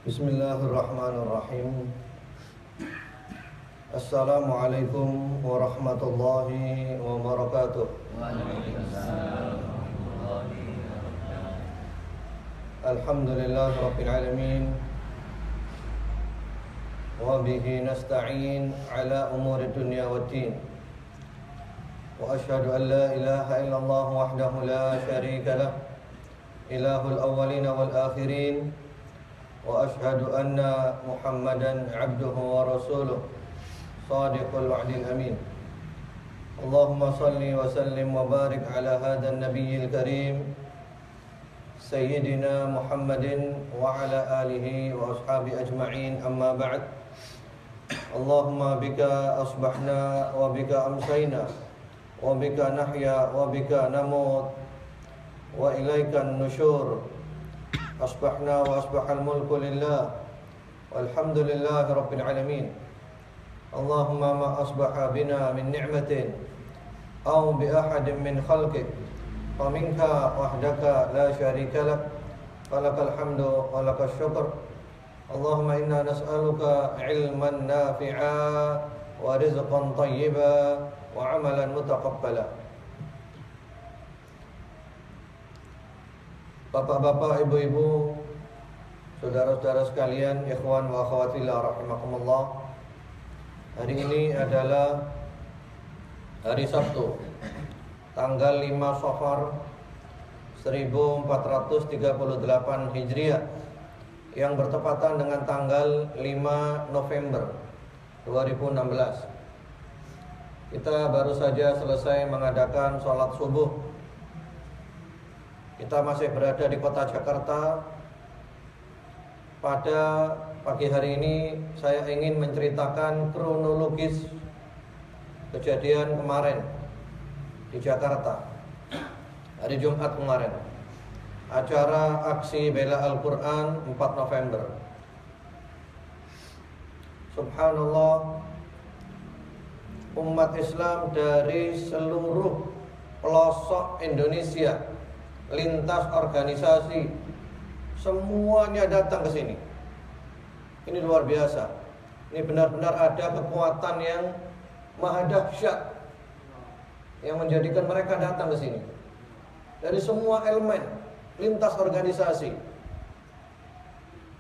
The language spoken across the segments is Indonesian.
Bismillahirrahmanirrahim. Assalamualaikum warahmatullahi wabarakatuh. Waalaikumsalam warahmatullahi wabarakatuh. Alhamdulillah rabbil alamin. Wa bihi nasta'in ala umuri dunya waddin. Wa asyhadu an la ilaha illallah wahdahu la syarika lah, ilahul awwalin wal akhirin. Wa asyhadu anna Muhammadan abduhu wa rasuluh, sadiqul wa'dil amin. Allahumma salli wa sallim wa barik ala hadha an-nabiyyil karim Sayyidina Muhammadin wa ala alihi wa ashabi ajma'in, amma ba'd. Allahumma bika asbahna wa bika amsayna wa bika nahya wa bika namut wa ilaikan nusyur. Asbahna wa asbahal mulku lillah walhamdulillahi rabbil alamin. Allahumma ma asbaha bina min ni'matin aw bi ahadin min khalqik fa minka wahdaka la syarika lak, falakal hamdu wa lakas syukr. Allahumma inna nas'aluka ilman nafi'a wa rizqan thayyiba wa amalan mutaqabbala. Bapak-bapak, ibu-ibu, saudara-saudara sekalian, ikhwan wa akhwat fillah rahimakumullah. Hari ini adalah hari Sabtu, tanggal 5 Safar 1438 Hijriah, yang bertepatan dengan tanggal 5 November 2016. Kita baru saja selesai mengadakan sholat subuh. Kita masih berada di kota Jakarta. Pada pagi hari ini saya ingin menceritakan kronologis kejadian kemarin di Jakarta, hari Jumat kemarin, acara aksi bela Al-Quran 4 November. Subhanallah, umat Islam dari seluruh pelosok Indonesia, lintas organisasi, semuanya datang ke sini. Ini luar biasa. Ini benar-benar ada kekuatan yang maha dahsyat yang menjadikan mereka datang ke sini. Dari semua elemen, lintas organisasi,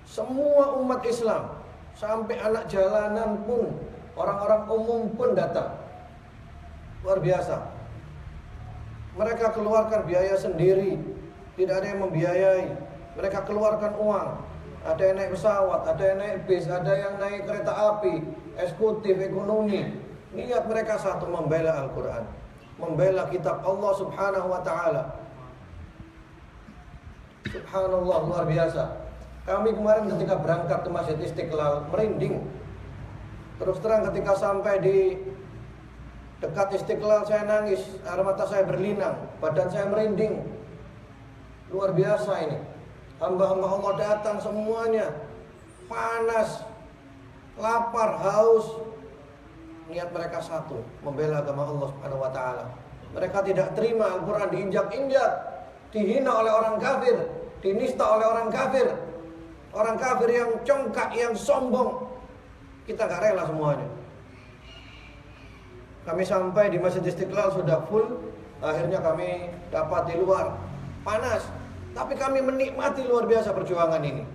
semua umat Islam, sampai anak jalanan pun, orang-orang umum pun datang. Luar biasa. Mereka keluarkan biaya sendiri, tidak ada yang membiayai. Mereka keluarkan uang. Ada yang naik pesawat, ada yang naik bis, ada yang naik kereta api, eksekutif, ekonomi. Niat mereka satu, membela Al-Quran, membela kitab Allah subhanahu wa ta'ala. Subhanallah, luar biasa. Kami kemarin ketika berangkat ke Masjid Istiqlal merinding. Terus terang ketika sampai di dekat Istiqlal saya nangis, air mata saya berlinang, badan saya merinding. Luar biasa ini. Hamba-hamba Allah datang semuanya, panas, lapar, haus. Niat mereka satu, membela agama Allah Subhanahu wa taala. Mereka tidak terima Al-Quran diinjak-injak, dihina oleh orang kafir, dinista oleh orang kafir. Orang kafir yang congkak, yang sombong. Kita gak rela semuanya. Kami sampai di Masjid Istiqlal sudah full. Akhirnya kami dapat di luar, panas, tapi kami menikmati luar biasa perjuangan ini.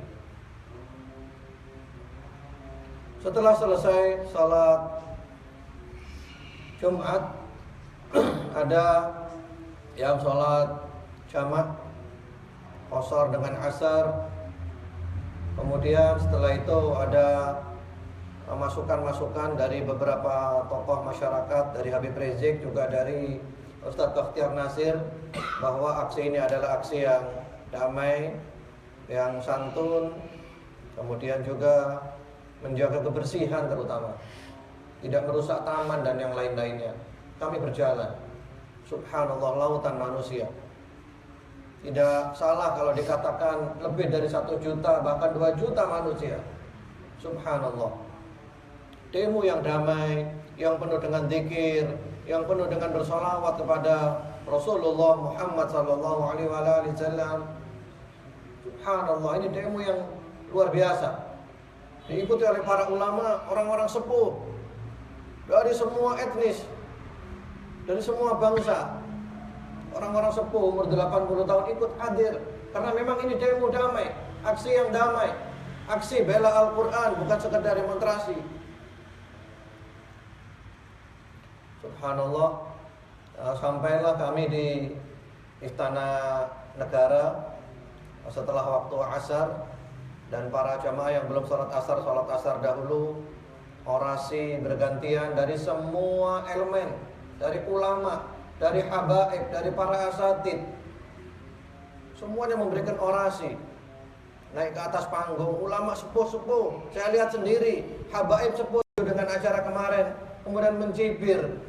Setelah selesai salat Jumat, ada yang salat jamak qashar dengan asar. Kemudian setelah itu ada masukan-masukan dari beberapa tokoh masyarakat, dari Habib Rizik, juga dari Ustadz Bakhtiar Nasir, bahwa aksi ini adalah aksi yang damai, yang santun, kemudian juga menjaga kebersihan terutama, tidak merusak taman dan yang lain-lainnya. Kami berjalan, subhanallah, lautan manusia. Tidak salah kalau dikatakan lebih dari 1 juta, bahkan 2 juta manusia. Subhanallah. Demo yang damai, yang penuh dengan zikir, yang penuh dengan bersolawat kepada Rasulullah Muhammad sallallahu alaihi wasallam. Subhanallah, ini demo yang luar biasa. Diikuti oleh para ulama, orang-orang sepuh dari semua etnis, dari semua bangsa. Orang-orang sepuh umur 80 tahun ikut hadir karena memang ini demo damai, aksi yang damai, aksi bela Al-Quran, bukan sekedar demonstrasi. Subhanallah, sampailah kami di Istana Negara setelah waktu asar, dan para jamaah yang belum sholat asar dahulu. Orasi bergantian dari semua elemen, dari ulama, dari habaib, dari para asatid. Semuanya memberikan orasi. Naik ke atas panggung, ulama sepuh-sepuh. Saya lihat sendiri, habaib sepuh dengan acara kemarin. Kemudian mencibir,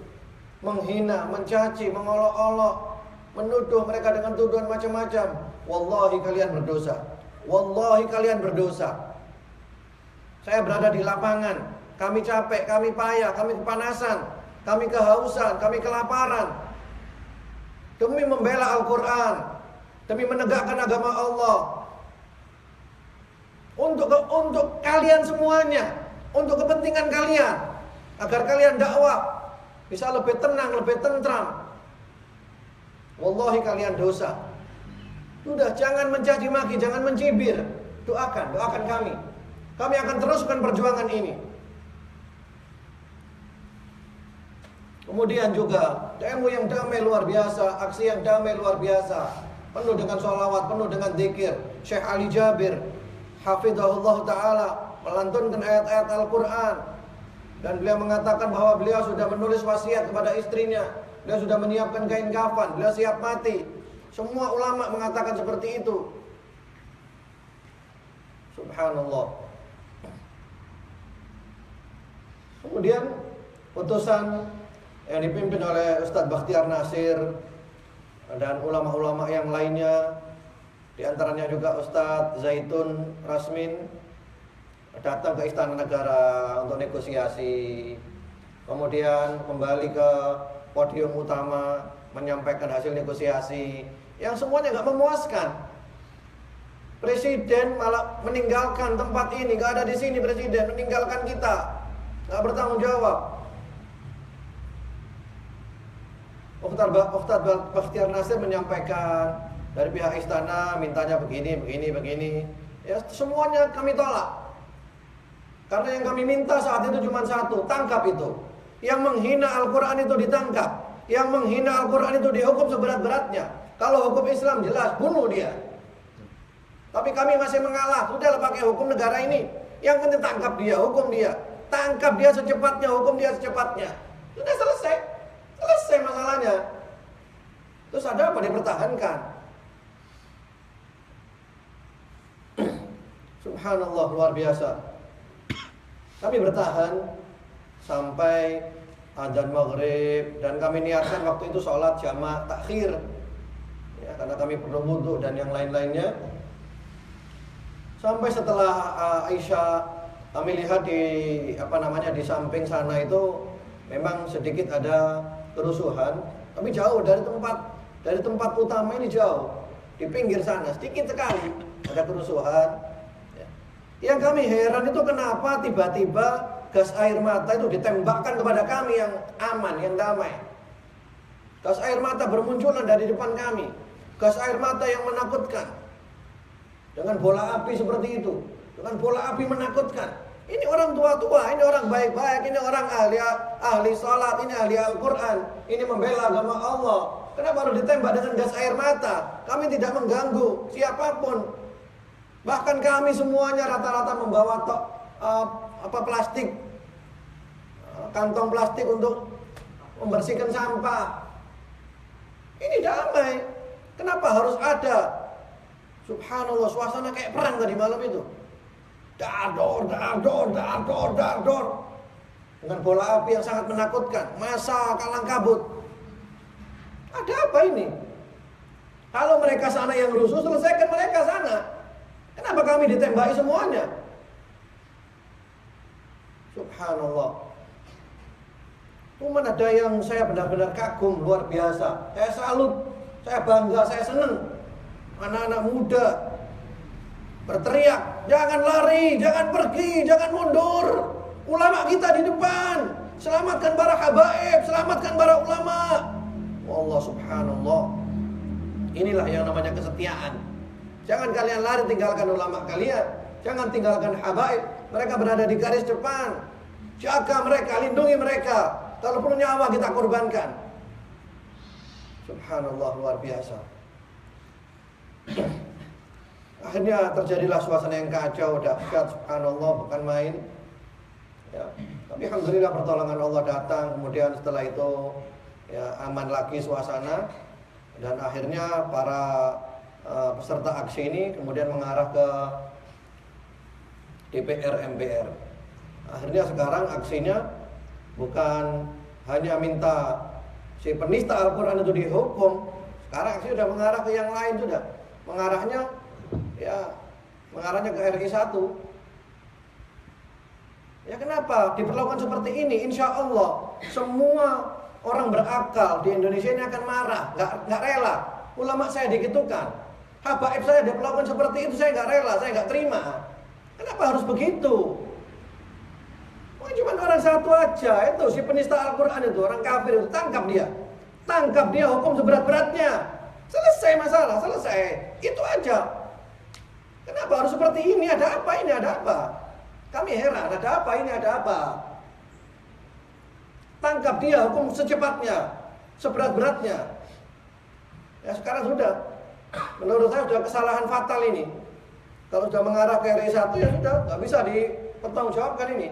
menghina, mencaci, mengolok-olok, menuduh mereka dengan tuduhan macam-macam. Wallahi kalian berdosa. Wallahi kalian berdosa. Saya berada di lapangan. Kami capek, kami payah, kami kepanasan, kami kehausan, kami kelaparan. Demi membela Al-Quran, demi menegakkan agama Allah. Untuk kalian semuanya, untuk kepentingan kalian, agar kalian dakwah bisa lebih tenang, lebih tentram. Wallahi kalian dosa. Sudah, jangan mencaci maki, jangan mencibir. Doakan kami. Kami akan teruskan perjuangan ini. Kemudian juga demo yang damai luar biasa, aksi yang damai luar biasa, penuh dengan sholawat, penuh dengan zikir. Syekh Ali Jabir hafizahullah ta'ala melantunkan ayat-ayat Al-Quran, dan beliau mengatakan bahwa beliau sudah menulis wasiat kepada istrinya, beliau sudah menyiapkan kain kafan, beliau siap mati. Semua ulama mengatakan seperti itu. Subhanallah. Kemudian utusan yang dipimpin oleh Ustadz Bakhtiar Nasir dan ulama-ulama yang lainnya, di antaranya juga Ustadz Zaitun Rasmin, datang ke Istana Negara untuk negosiasi. Kemudian kembali ke podium utama menyampaikan hasil negosiasi yang semuanya nggak memuaskan. Presiden malah meninggalkan tempat ini, nggak ada di sini. Presiden meninggalkan kita, nggak bertanggung jawab. Ustadz Bakhtiar Nasir menyampaikan dari pihak istana mintanya begini. Ya, semuanya kami tolak. Karena yang kami minta saat itu cuma satu, tangkap itu. Yang menghina Al-Quran itu ditangkap. Yang menghina Al-Quran itu dihukum seberat-beratnya. Kalau hukum Islam jelas, bunuh dia. Tapi kami masih mengalah. Sudahlah pakai hukum negara ini. Yang penting tangkap dia, hukum dia. Tangkap dia secepatnya, hukum dia secepatnya. Sudah selesai. Selesai masalahnya. Terus ada apa dipertahankan? Subhanallah, luar biasa. Kami bertahan sampai adzan maghrib, dan kami niatkan waktu itu sholat jamaah takhir, ya, karena kami perlu wudhu dan yang lain-lainnya. Sampai setelah Aisyah, kami lihat di samping sana itu memang sedikit ada kerusuhan, tapi jauh dari tempat utama ini, jauh di pinggir sana sedikit sekali ada kerusuhan. Yang kami heran itu kenapa tiba-tiba gas air mata itu ditembakkan kepada kami yang aman, yang damai. Gas air mata bermunculan dari depan kami. Gas air mata yang menakutkan. Dengan bola api seperti itu. Dengan bola api menakutkan. Ini orang tua-tua, ini orang baik-baik, ini orang ahli salat, ini ahli Al-Quran, ini membela agama Allah. Kenapa harus ditembak dengan gas air mata? Kami tidak mengganggu siapapun. Bahkan kami semuanya rata-rata membawa plastik, kantong plastik untuk membersihkan sampah. Ini damai. Kenapa harus ada? Subhanallah, suasana kayak perang tadi malam itu. Dar-dor. Dengan bola api yang sangat menakutkan. Masa kalang kabut. Ada apa ini? Kalau mereka sana yang rusuh, selesaikan mereka sana. Kenapa kami ditembaki semuanya? Subhanallah. Cuma ada yang saya benar-benar kagum, luar biasa. Saya salut, saya bangga, saya senang. Anak-anak muda berteriak, jangan lari, jangan pergi, jangan mundur. Ulama kita di depan, selamatkan para habaib, selamatkan para ulama. Allah subhanallah. Inilah yang namanya kesetiaan. Jangan kalian lari tinggalkan ulama kalian, jangan tinggalkan habaib. Mereka berada di garis depan. Jaga mereka, lindungi mereka. Kalau perlu nyawa kita korbankan. Subhanallah, luar biasa. Akhirnya terjadilah suasana yang kacau, dahsyat, subhanallah, bukan main. Ya, tapi alhamdulillah pertolongan Allah datang. Kemudian setelah itu ya aman lagi suasana. Dan akhirnya para peserta aksi ini kemudian mengarah ke DPR MPR. Akhirnya sekarang aksinya bukan hanya minta si penista Al-Quran itu dihukum. Sekarang aksi sudah mengarah ke yang lain sudah. Mengarahnya ke RI 1. Ya kenapa diperlakukan seperti ini? Insya Allah semua orang berakal di Indonesia ini akan marah, nggak rela. Ulama saya digitukan, habaib saya diperlakukan seperti itu, saya nggak rela, saya nggak terima. Kenapa harus begitu? Cuma orang satu aja, itu si penista Al-Quran itu, orang kafir itu, tangkap dia, hukum seberat-beratnya, selesai masalah, selesai, itu aja. Kenapa harus seperti ini? Ada apa ini? Ada apa? Kami heran, ada apa ini? Ada apa? Tangkap dia, hukum secepatnya, seberat-beratnya. Ya sekarang sudah, menurut saya sudah kesalahan fatal ini. Kalau sudah mengarah ke RI 1 ya sudah, nggak bisa dipertanggungjawabkan ini.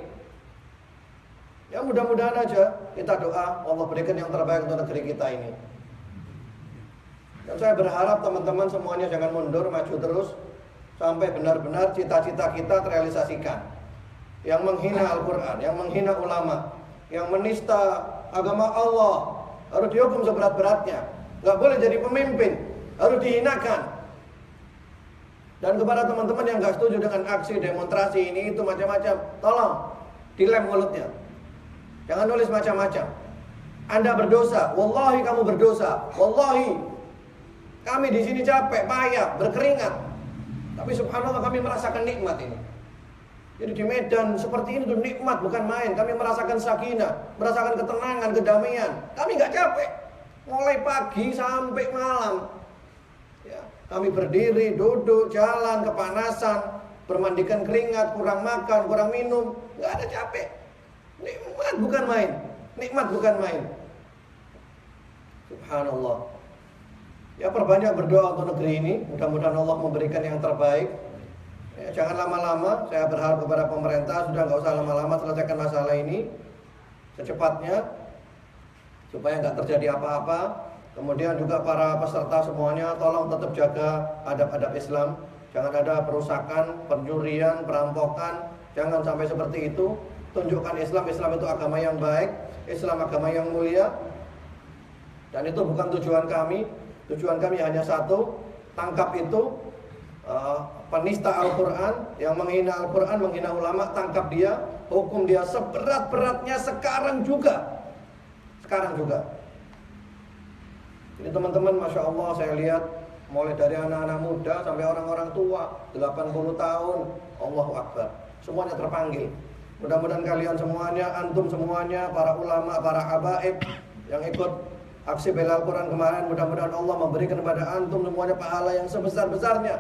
Ya mudah-mudahan aja kita doa Allah berikan yang terbaik untuk negeri kita ini. Dan saya berharap teman-teman semuanya jangan mundur, maju terus sampai benar-benar cita-cita kita terrealisasikan. Yang menghina Al-Quran, yang menghina ulama, yang menista agama Allah harus dihukum seberat-beratnya. Gak boleh jadi pemimpin, harus dihinakan. Dan kepada teman-teman yang gak setuju dengan aksi demonstrasi ini itu macam-macam, tolong dilem mulutnya. Jangan nulis macam-macam. Anda berdosa, wallahi kamu berdosa, wallahi kami di sini capek, payah, berkeringat. Tapi subhanallah kami merasakan nikmat ini. Jadi di Medan seperti ini tuh nikmat bukan main. Kami merasakan sakinah, merasakan ketenangan, kedamaian. Kami nggak capek. Mulai pagi sampai malam. Ya, kami berdiri, duduk, jalan, kepanasan, bermandikan keringat, kurang makan, kurang minum, nggak ada capek. Nikmat bukan main. Nikmat bukan main. Subhanallah. Ya perbanyak berdoa untuk negeri ini. Mudah-mudahan Allah memberikan yang terbaik. Ya, jangan lama-lama. Saya berharap kepada pemerintah sudah nggak usah lama-lama selesaikan masalah ini secepatnya supaya nggak terjadi apa-apa. Kemudian juga para peserta semuanya tolong tetap jaga adab-adab Islam. Jangan ada perusakan, pencurian, perampokan. Jangan sampai seperti itu. Tunjukkan Islam itu agama yang baik, Islam agama yang mulia. Dan itu bukan tujuan kami. Tujuan kami hanya satu, tangkap itu penista Al-Quran, yang menghina Al-Quran, menghina ulama, tangkap dia, hukum dia seberat-beratnya sekarang juga. Jadi teman-teman, Masya Allah saya lihat mulai dari anak-anak muda sampai orang-orang tua 80 tahun, Allahu Akbar, semuanya terpanggil. Mudah-mudahan kalian semuanya, antum semuanya, para ulama, para habaib yang ikut aksi bela Al-Quran kemarin, mudah-mudahan Allah memberikan kepada antum semuanya pahala yang sebesar-besarnya.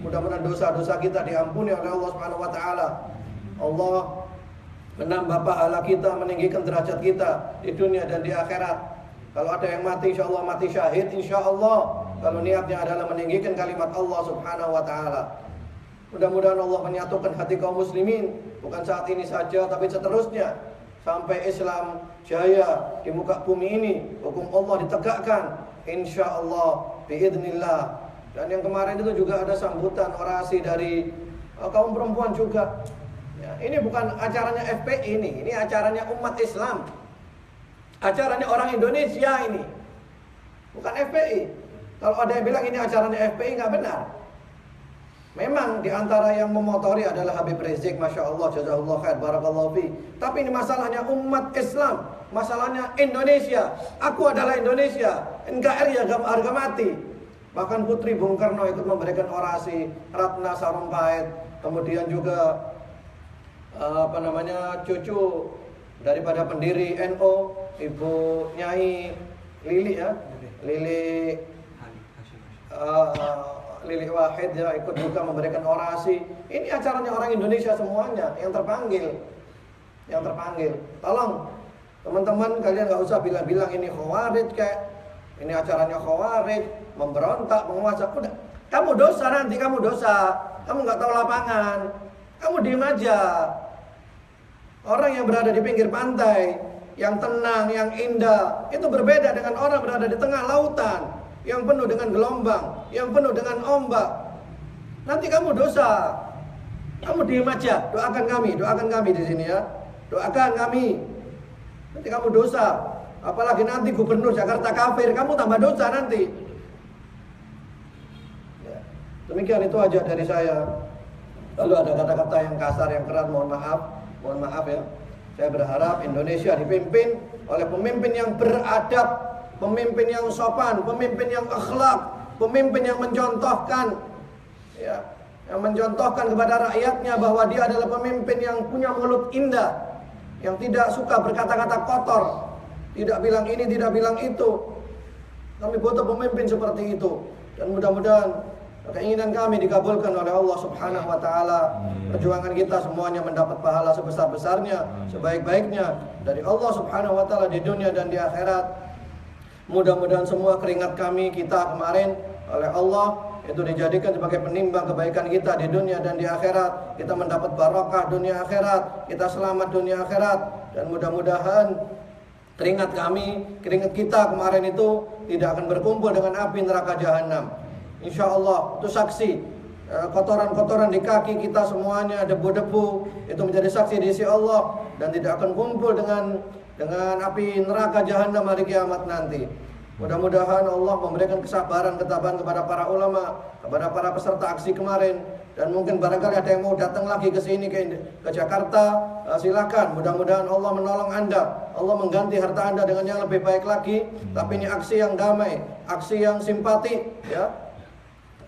Mudah-mudahan dosa-dosa kita diampuni oleh Allah Subhanahu wa taala. Allah menambah pahala kita, meninggikan derajat kita di dunia dan di akhirat. Kalau ada yang mati, insyaallah mati syahid, insyaallah. Kalau niatnya adalah meninggikan kalimat Allah Subhanahu wa taala. Mudah-mudahan Allah menyatukan hati kaum muslimin, bukan saat ini saja tapi seterusnya sampai Islam jaya di muka bumi ini, hukum Allah ditegakkan insyaallah biidznillah. Dan yang kemarin itu juga ada sambutan orasi dari kaum perempuan juga. Ya, ini bukan acaranya FPI ini acaranya umat Islam. Acaranya orang Indonesia ini. Bukan FPI. Kalau ada yang bilang ini acaranya FPI nggak benar. Memang diantara yang memotori adalah Habib Rizik, Masya Allah, jazakallah khair, barakallahu fi. Tapi ini masalahnya umat Islam, masalahnya Indonesia. Aku adalah Indonesia, NKRI harga mati. Bahkan putri Bung Karno ikut memberikan orasi, Ratna Sarumpait, kemudian juga cucu daripada pendiri NU, Ibu Nyai Lili ya, Lili Wahid ya, ikut juga memberikan orasi. Ini acaranya orang Indonesia semuanya yang terpanggil. Tolong teman-teman, kalian nggak usah bilang-bilang ini khawarij kayak ini acaranya khawarij, memberontak, menguasa. Udah, kamu dosa nanti, kamu nggak tahu lapangan, kamu diem aja. Orang yang berada di pinggir pantai, yang tenang, yang indah, itu berbeda dengan orang berada di tengah lautan yang penuh dengan gelombang, yang penuh dengan ombak. Nanti kamu dosa. Kamu diem aja, doakan kami di sini ya. Doakan kami. Nanti kamu dosa. Apalagi nanti gubernur Jakarta kafir, kamu tambah dosa nanti. Ya. Demikian itu aja dari saya. Lalu ada kata-kata yang kasar, yang keras, mohon maaf ya. Saya berharap Indonesia dipimpin oleh pemimpin yang beradab, pemimpin yang sopan, pemimpin yang akhlak, pemimpin yang mencontohkan, ya, yang mencontohkan kepada rakyatnya bahwa dia adalah pemimpin yang punya mulut indah, yang tidak suka berkata-kata kotor, tidak bilang ini, tidak bilang itu. Kami butuh pemimpin seperti itu, dan mudah-mudahan keinginan kami dikabulkan oleh Allah Subhanahu wa taala. Perjuangan kita semuanya mendapat pahala sebesar-besarnya, sebaik-baiknya dari Allah Subhanahu wa taala di dunia dan di akhirat. Mudah-mudahan semua keringat kita kemarin oleh Allah itu dijadikan sebagai penimbang kebaikan kita di dunia dan di akhirat. Kita mendapat barokah dunia akhirat, kita selamat dunia akhirat, dan mudah-mudahan keringat kita kemarin itu tidak akan berkumpul dengan api neraka jahanam. Insya Allah, itu saksi. Kotoran-kotoran di kaki kita semuanya, debu-debu, itu menjadi saksi di sisi Allah, dan tidak akan kumpul dengan api neraka jahanam hari kiamat nanti. Mudah-mudahan Allah memberikan kesabaran, ketabahan kepada para ulama, kepada para peserta aksi kemarin, dan mungkin barangkali ada yang mau datang lagi ke sini ke Jakarta, silakan. Mudah-mudahan Allah menolong Anda, Allah mengganti harta Anda dengan yang lebih baik lagi. Tapi ini aksi yang damai, aksi yang simpati, ya.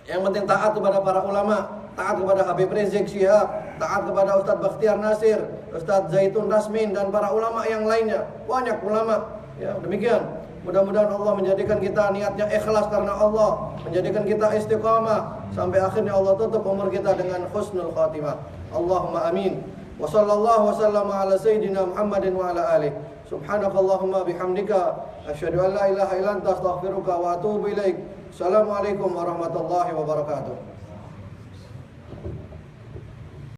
Yang penting taat kepada para ulama, taat kepada Habib Rizik Syihab, taat kepada Ustadz Bakhtiar Nasir, Ustadz Zaitun Rasmin, dan para ulama yang lainnya. Banyak ulama. Ya, demikian. Mudah-mudahan Allah menjadikan kita niatnya ikhlas karena Allah, menjadikan kita istiqamah sampai akhirnya Allah tutup umur kita dengan husnul khatimah. Allahumma amin. Wa sallallahu wasallama ala sayyidina Muhammadin wa ala alihi. Subhanakallahumma bihamdika asyhadu an la ilaha illa anta astaghfiruka wa atubu ilaik. Assalamualaikum warahmatullahi wabarakatuh.